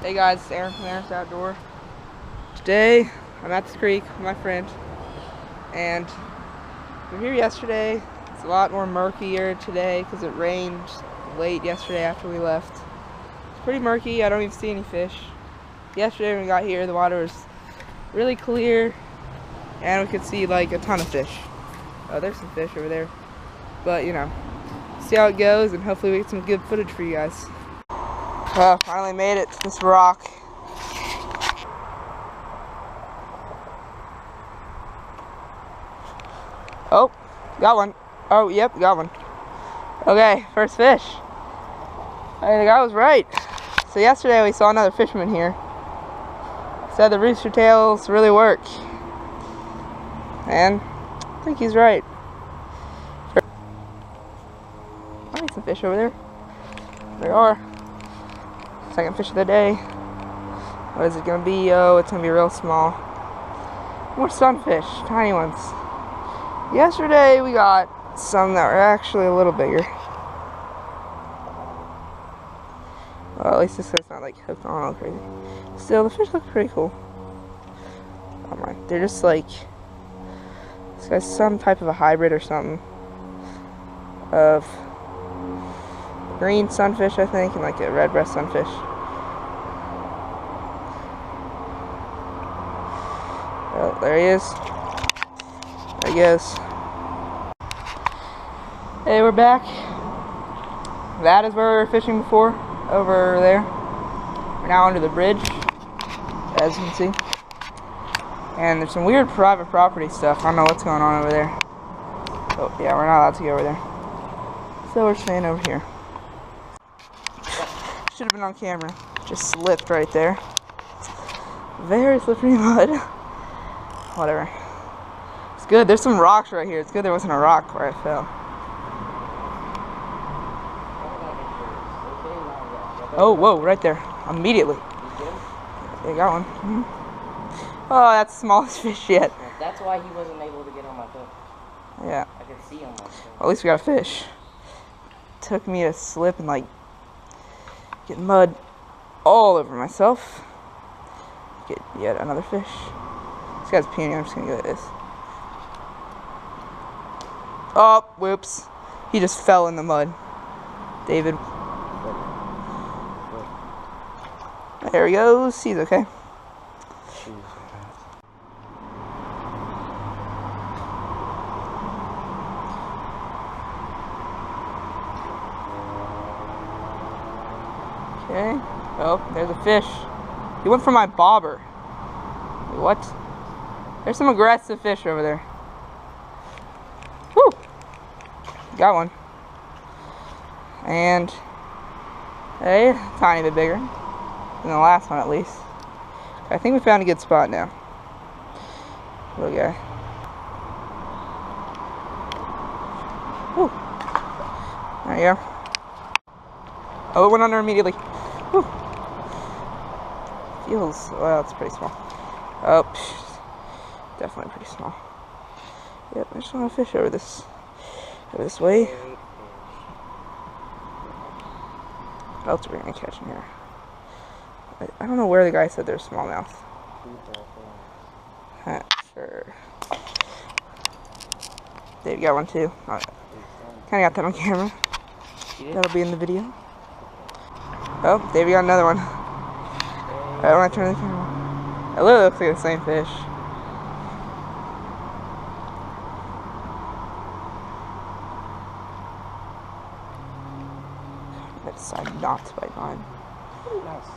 Hey guys, it's Aaron from Aaron's Outdoor. Today, I'm at this creek with my friend, and we were here yesterday. It's a lot more murkier today because it rained late yesterday after we left. It's pretty murky. I don't even see any fish. Yesterday when we got here, the water was really clear, and we could see like a ton of fish. Oh, there's some fish over there. But, you know, see how it goes, and hopefully we get some good footage for you guys. Oh, finally made it to this rock. Oh, got one. Oh, yep, got one. Okay, first fish. Hey, the guy was right. So yesterday we saw another fisherman here. Said the rooster tails really work. And I think he's right. I need some fish over there. There are. Second fish of the day. What is it gonna be? Oh, it's gonna be real small. More sunfish, tiny ones. Yesterday we got some that were actually a little bigger. Well, at least this guy's not like hooked on all crazy. Still, the fish look pretty cool. Oh my, they're just like, this guy's some type of a hybrid or something of green sunfish, I think, and like a red breast sunfish. Oh, there he is. There he goes. Hey, we're back. That is where we were fishing before, over there. We're now under the bridge, as you can see. And there's some weird private property stuff. I don't know what's going on over there. Oh, yeah, we're not allowed to go over there. So we're staying over here. Should have been on camera. Just slipped right there. Very slippery mud. Whatever. It's good. There's some rocks right here. It's good there wasn't a rock where I fell. Oh, whoa, right there. Immediately. Yeah, got one. Oh, that's the smallest fish yet. That's why he wasn't able to get on my hook. Yeah. I could see him. Well, at least we got a fish. Took me to slip and like get mud all over myself. Get yet another fish. This guy's puny. I'm just gonna go like this. Oh, whoops. He just fell in the mud. David. There he goes. He's okay. Okay. Oh, there's a fish. He went for my bobber. Wait, what? There's some aggressive fish over there. Whew. Got one. And a tiny bit bigger than the last one, at least. I think we found a good spot now. Little guy. Whew. There you go. Oh, it went under immediately. Whew. Feels, well, it's pretty small. Oh, definitely pretty small. Yep, there's a lot of fish over this way. What else are we gonna catch in here? I don't know where the guy said there's smallmouth. Sure. Dave got one too. Kinda got that on camera. That'll be in the video. Oh, Dave got another one. Right when I turn the camera. It literally looks like the same fish. I decided not to bite mine. Nice.